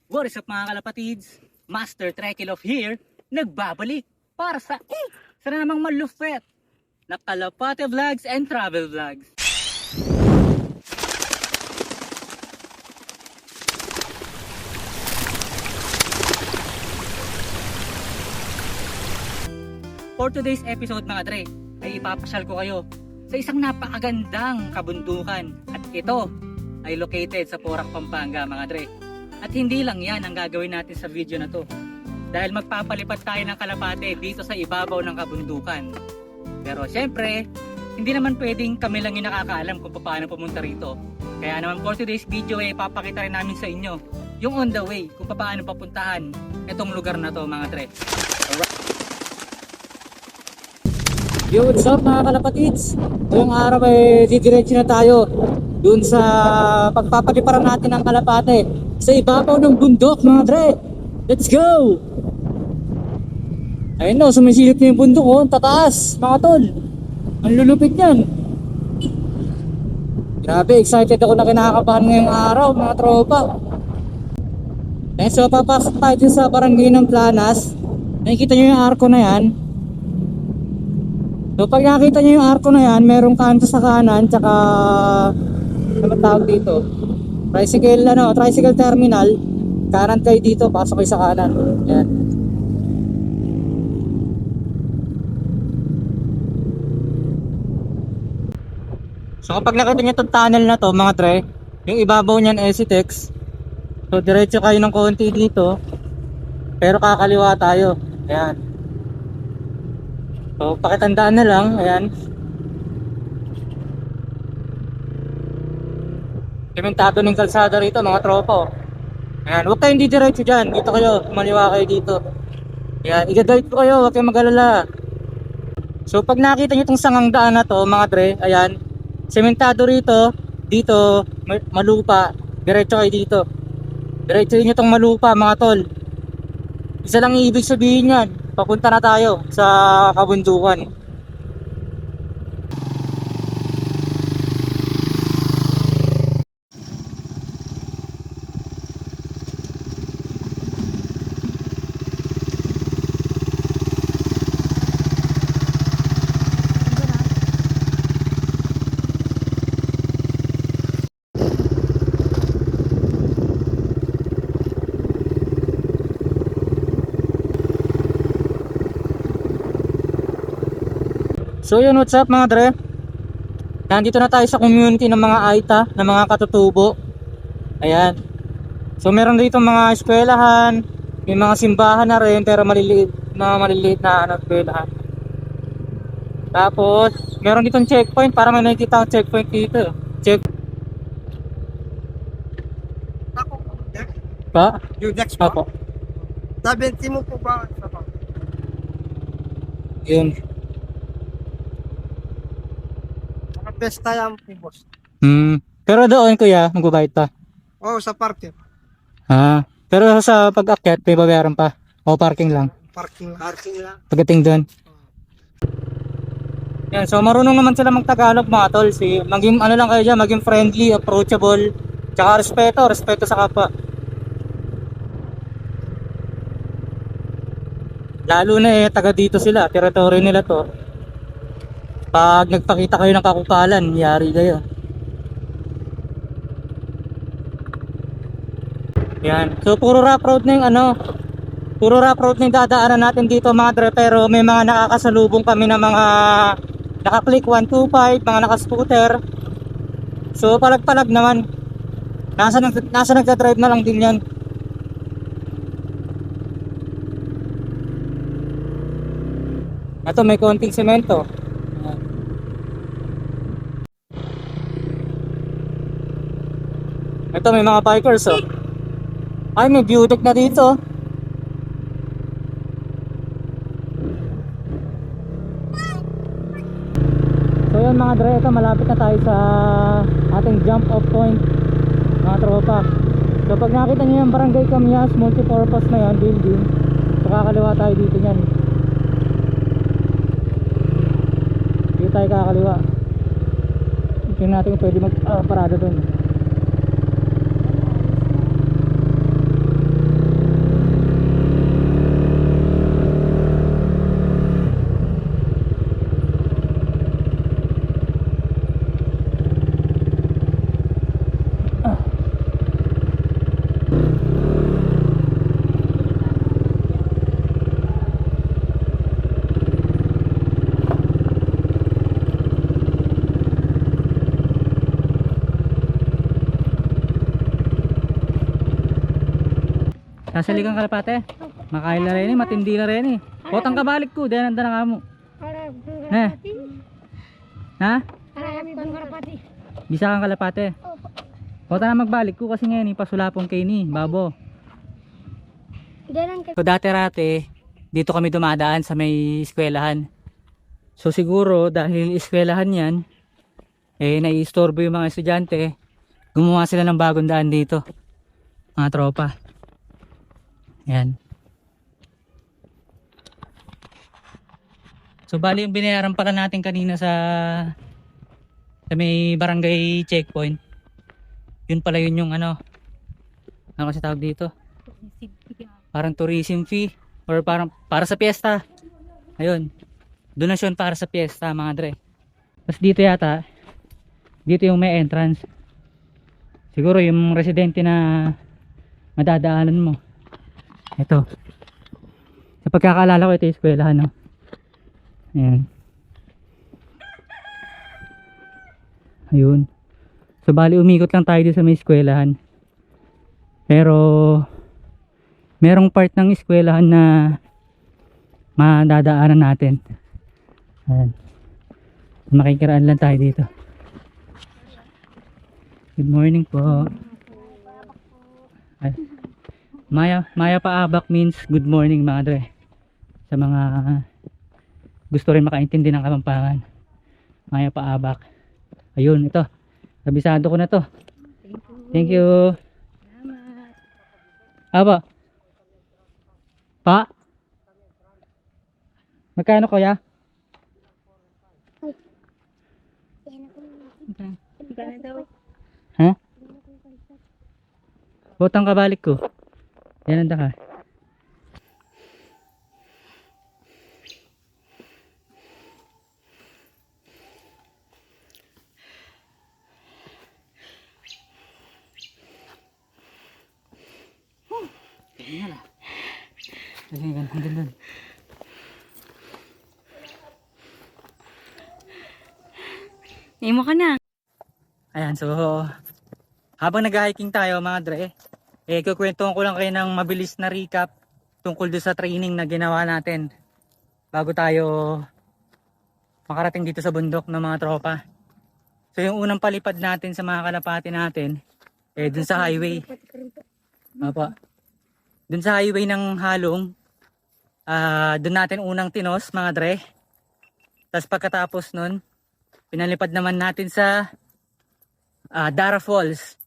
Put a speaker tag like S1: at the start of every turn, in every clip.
S1: What is up mga kalapatids? Master Trekilov here, nagbabalik para sa sana namang malupet na Kalapate Vlogs and Travel Vlogs. For today's episode mga dre, ay ipapasyal ko kayo sa isang napakagandang kabundukan at ito ay located sa Porac, Pampanga mga dre. At hindi lang yan ang gagawin natin sa video na to dahil magpapalipat tayo ng kalapate dito sa ibabaw ng kabundukan. Pero syempre, hindi naman pwedeng kami lang yung nakakaalam kung paano pumunta rito. Kaya naman for today's video ay ipapakita rin namin sa inyo yung on the way kung paano papuntahan itong lugar na to mga dre. Yo, what's up mga kalapatids? Ngayong araw ay didiretso na tayo dun sa pagpapaliparan natin ng kalapate sa ibabaw ng bundok mga dre. Let's go! Ayun no, sumisilip na yung bundok oh, tataas mga tol. Ang lulupit yan. Grabe, excited ako na kinakabahan ngayong araw mga tropa. Ayun, so papasok tayo dun sa barangay ng Planas. Nakikita nyo yung arko na yan. So pag nakita nyo yung arko na yan, merong kanto sa kanan, tsaka ano tawag dito? Tricycle terminal. Kanan kayo dito, pasok kayo sa kanan. Yan. So kapag nakita nyo itong tunnel na to mga tre, yung ibabaw nyan Esitex. So diretso kayo ng konti dito, pero kakaliwa tayo. Ayan. So pakitandaan na lang, ayan. Sementado ng kalsada rito mga tropa. Ayan, huwag kayong didiretso dyan. Dito kayo, kumaliwa kayo dito. Ayan, i-guide ko kayo, huwag kayong mag-alala. So pag nakita nyo itong sangang daan na to mga dre, ayan, sementado rito, dito, malupa. Diretso kayo dito. Diretso nyo itong malupa mga tol. Isa lang ibig sabihin yan, papunta na tayo sa kabundukan. So yun, what's up mga dre? Nandito na tayo sa community ng mga Aita, ng mga katutubo. Ayan. So meron dito mga eskwelahan, may mga simbahan na rin pero maliliit na eskwelahan. Tapos meron ditong checkpoint, para may nakikita akong checkpoint dito.
S2: Ako po, next.
S1: Pa?
S2: Yung next po?
S1: Apo.
S2: Sabi mo po ba?
S1: Yun.
S2: Best tayo po, boss.
S1: Pero doon kuya, magbabayad pa.
S2: Oo, sa parking.
S1: Pero sa pag-akyat, may babayaran pa. O parking lang.
S2: Parking lang.
S1: Pagdating doon. Yan, so marunong naman sila mag-Tagalog mga tol. Maging ano lang kayo dyan, maging friendly, approachable, tsaka respeto sa kapwa. Lalo na taga dito sila, teritoryo nila to. Pag nagpakita kayo ng kakupalan, yari kayo. Yan. So puro rough road na yung dadaanan natin dito mga dre, pero may mga nakakasalubong kami ng mga naka-click 125, mga naka-scooter. So palag-palag naman. Nasa nagda-drive na lang din yan. Ito may konting semento. Ito may mga bikers oh. Ay, may view deck na dito. So yun mga dre, ito malapit na tayo sa ating jump off point mga tropa. So pag nakita nyo yung Barangay Camias multipurpose na yan, building, so kakaliwa tayo dito yan. Dito tayo kakaliwa. Tingnan natin kung pwede mag parada dun. Sasalikan kalapate. Makain na rin eh, matindi na rin eh. Potang kabalik ko, dahil nanda na ka mo. Eh? Ha? Bisa kang kalapate. Potang na magbalik ko kasi ngayon pasulapong kayo ni, babo. So dati-rate, dito kami dumadaan sa may eskwelahan. So siguro dahil eskwelahan yan, eh naiistorbo yung mga estudyante, gumawa sila ng bagong daan dito. Mga tropa. Yan. So bali yung binayaran pala natin kanina sa may barangay checkpoint. Yun pala yun yung ano kasi tawag dito? Parang tourism fee or parang para sa piyesta. Ayun. Donasyon para sa piyesta mga dre. Tapos dito yata, dito yung may entrance. Siguro yung residente na madadaanan mo. Ito. Sa pagkakaalala ko ito yung eskwelahan, no? Ayan. Ayun. So bali umikot lang tayo dito sa may eskwelahan. Pero merong part ng eskwelahan na madadaanan natin. Ayan. Makikiraan lang tayo dito. Good morning po. Ay. Maya paabak means good morning mga dre. Sa mga gusto rin makaintindi ng Kapampangan. Maya paabak. Ayun, ito. Kabisado ko na to. Thank you. Aba. Pa? Magkano kuya? Ha? Botang kabalik ko. Yan ang ka. Tingnan na. Tingnan doon.
S3: Nemo ka na.
S1: Ayan, so habang nag-hiking tayo mga dre, kukwentuhan ko lang kayo ng mabilis na recap tungkol doon sa training na ginawa natin bago tayo makarating dito sa bundok ng mga tropa. So yung unang palipad natin sa mga kalapati natin, dun sa highway. Apa. Dun sa highway ng Halong, dun natin unang tinos mga dre. Tapos pagkatapos nun, pinalipad naman natin sa Dara Falls.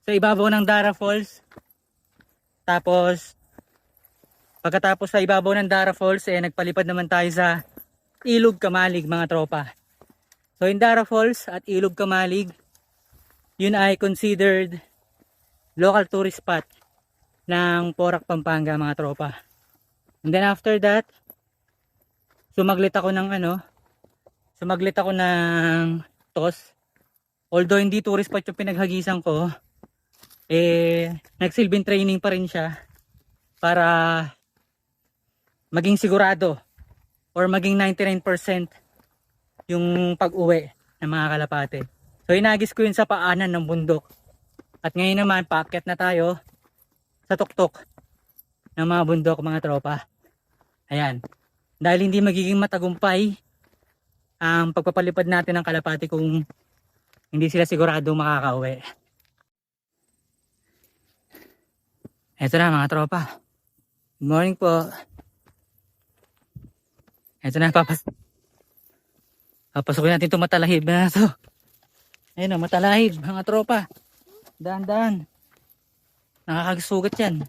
S1: Sa ibabaw ng Dara Falls. Tapos pagkatapos sa ibabaw ng Dara Falls, nagpalipad naman tayo sa Ilog Kamalig mga tropa. So in Dara Falls at Ilog Kamalig, yun ay considered local tourist spot ng Porac, Pampanga mga tropa. And then after that, sumaglit ako ng TOS. Although hindi tourist spot yung pinaghagisan ko, nagsilbing training pa rin siya para maging sigurado or maging 99% yung pag-uwi ng mga kalapate. So inagis ko yun sa paanan ng bundok. At ngayon naman paakyat na tayo sa tuktok ng mga bundok mga tropa. Ayan. Dahil hindi magiging matagumpay ang pagpapalipad natin ng kalapate kung hindi sila sigurado makakauwi. Eto na mga tropa. Good morning po. Eto na, papasukin natin itong matalahib na ito. Ayun o, matalahib mga tropa. Daan-daan. Nakakagsugat yan.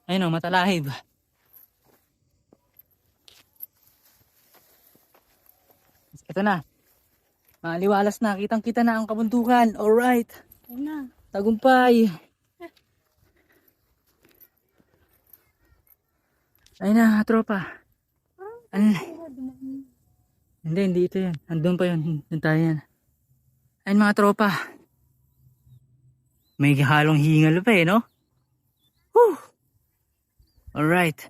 S1: Ayun o, matalahib. Ito na. Maliwalas na. Kitang-kita na ang kabundukan. Alright. Tagumpay. Ayun na, tropa. Hindi ito yan. Andun pa yun. Doon tayo yan. Ayun mga tropa. May halong hingal pa no? Whew! Alright.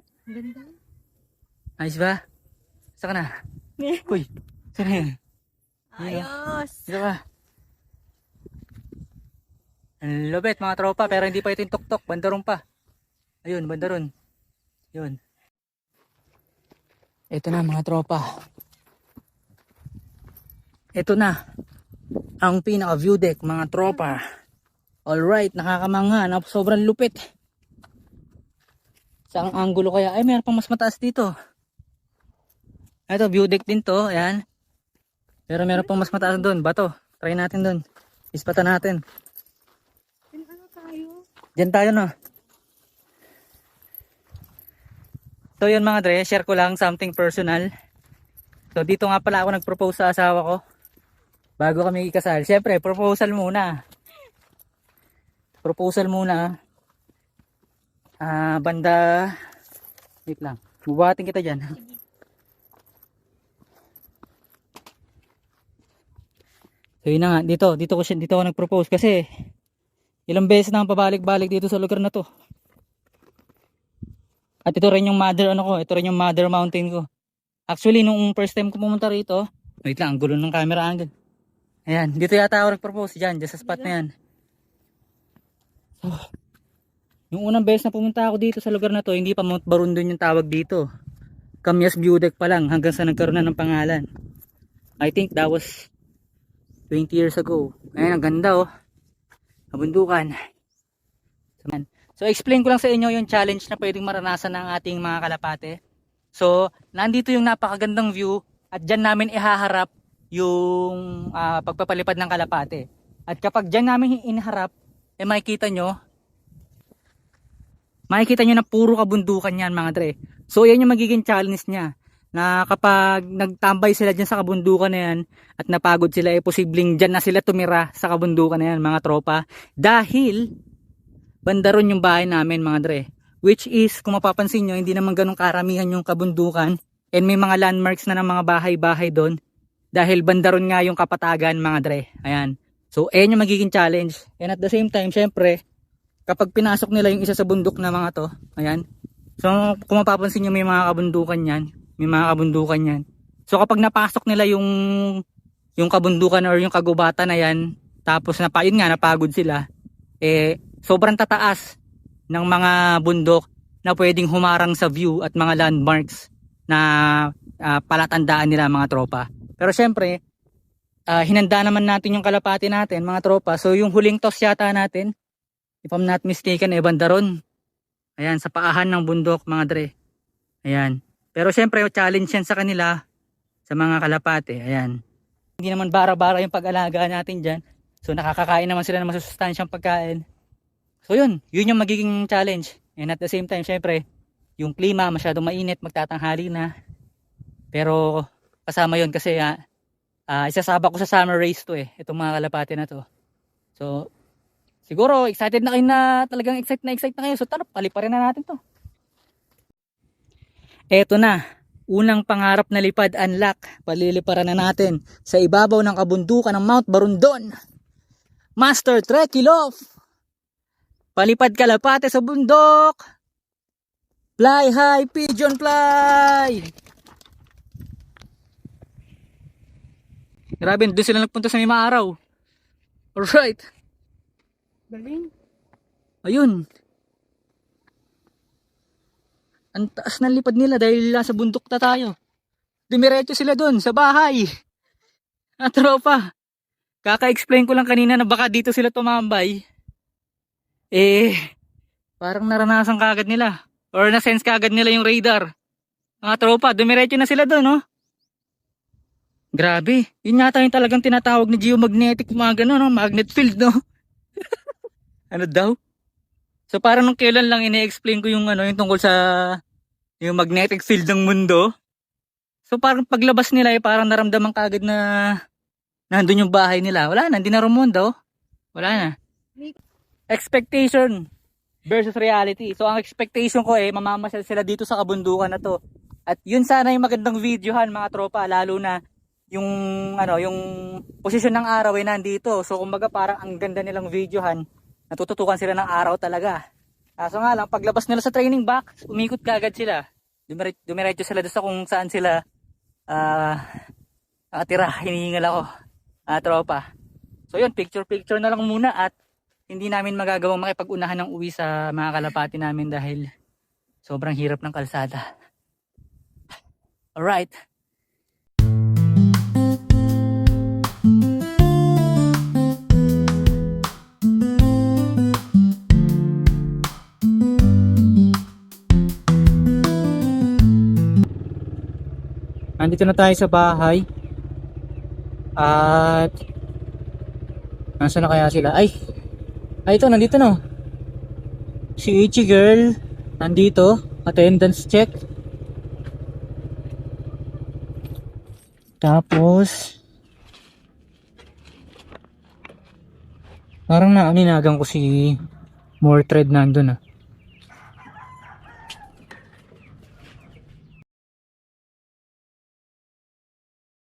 S1: Ayos ba? Saka na. Uy. Saan na yan?
S3: Ayos.
S1: Dito ba? Ang lupit mga tropa, pero hindi pa ito yung tuktok, bandaron pa. Ayun, bandaron. Yun. Ito na mga tropa. Ito na ang pinaka view deck mga tropa. Alright, nakakamangha, sobrang lupit. Saang angulo kaya? Ay, mayroon pang mas mataas dito. Ito, view deck din to, ayan. Pero meron pang mas mataas doon, bato. Try natin doon. Ispatan natin. Diyan tayo no. So yun mga dre, share ko lang something personal. So dito nga pala ako nag-propose sa asawa ko. Bago kami ikasal. Siyempre, proposal muna. Proposal muna. Banda... Wait lang. Bubuhatin kita dyan. So yun na nga. Dito ako nag-propose kasi ilang beses na akong pabalik-balik dito sa lugar na to. At ito rin yung mother ito rin yung mother mountain ko. Actually nung first time ko pumunta rito, wait lang, ang gulo ng camera angle. Ayan, dito yata ako nag-propose dyan sa spot na yan. So, yung unang beses na pumunta ako dito sa lugar na to, hindi pa Mount Barundon yung tawag dito. Camyas View Deck pa lang hanggang sa nagkaroon na ng pangalan. I think that was 20 years ago. Ayan, ang ganda oh. Kabundukan. So explain ko lang sa inyo yung challenge na pwedeng maranasan ng ating mga kalapate. So nandito yung napakagandang view at dyan namin ihaharap yung pagpapalipad ng kalapate. At kapag dyan namin inaharap, makikita nyo na puro kabundukan yan mga dre. So yan yung magiging challenge niya. Na kapag nagtambay sila dyan sa kabundukan na yan at napagod sila, posibleng dyan na sila tumira sa kabundukan na yan mga tropa. Dahil bandaron yung bahay namin mga dre. Which is, kung mapapansin nyo, hindi naman ganun karamihan yung kabundukan. And may mga landmarks na ng mga bahay-bahay doon. Dahil bandaron nga yung kapatagan mga dre. Ayan. So, ayan yung magiging challenge. And at the same time, syempre, kapag pinasok nila yung isa sa bundok na mga to, ayan. So, kung mapapansin nyo, may mga kabundukan yan. May mga kabundukan yan. So, kapag napasok nila yung kabundukan or yung kagubatan na yan, tapos yun nga, napagod sila, sobrang tataas ng mga bundok na pwedeng humarang sa view at mga landmarks na palatandaan nila mga tropa. Pero syempre, hinanda naman natin yung kalapati natin mga tropa. So yung huling toss yata natin, if I'm not mistaken, bandaron. Ayan, sa paahan ng bundok mga dre. Ayan. Pero syempre, challenge yan sa kanila, sa mga kalapati. Ayan. Hindi naman bara-bara yung pag-alaga natin dyan. So nakakakain naman sila ng masusustansyang pagkain. So yun yung magiging challenge. And at the same time, syempre, yung klima masyadong mainit, magtatanghali na. Pero kasama yun kasi isasabak ko sa summer race to itong mga kalapati na to. So siguro excited na kayo na, talagang excited na kayo. So tara, paliparin na natin to. Eto na, unang pangarap na lipad unlock. Paliliparan na natin sa ibabaw ng kabundukan ng Mount Barundon. Master Trekilov! Palipad kalapate sa bundok. Fly high, pigeon fly. Grabe, doon sila nagpunta sa may maaraw. Alright.
S3: Galing.
S1: Ayun. Ang taas ng lipad nila dahil nasa bundok na tayo. Dumiretso sila doon sa bahay. Tropa. Kaka-explain ko lang kanina na baka dito sila tumambay. Parang naranasan kagad nila. Or na-sense kagad nila yung radar. Mga tropa, dumiretso na sila doon, no? Grabe. Yun yata yung talagang tinatawag na geomagnetic, mga gano'n, no? Magnet field, no? Ano daw? So parang nung kailan lang ine-explain ko yung yung tungkol sa yung magnetic field ng mundo. So parang paglabas nila parang naramdaman kagad na nandun yung bahay nila. Wala na, hindi na rumundo. Wala na. Expectation versus reality. So ang expectation ko mamamasyal sila dito sa kabundukan na to. At yun sana yung magandang videohan mga tropa, lalo na yung yung posisyon ng araw nandito. So kumbaga parang ang ganda nilang videohan. Natututukan sila ng araw talaga. So nga lang paglabas nila sa training box, umikot kaagad sila. Dumiretso sila doon sa kung saan sila nakatira. Hinihingal ako. Tropa. So yun, picture na lang muna at hindi namin magagawang makipag-unahan ng uwi sa mga kalapati namin dahil sobrang hirap ng kalsada. Alright. Nandito na tayo sa bahay. At nasaan na kaya sila? Ay, ito, nandito na. Si Ichi girl nandito. Attendance check. Tapos parang naaninagan ko si Mordred nandun ah.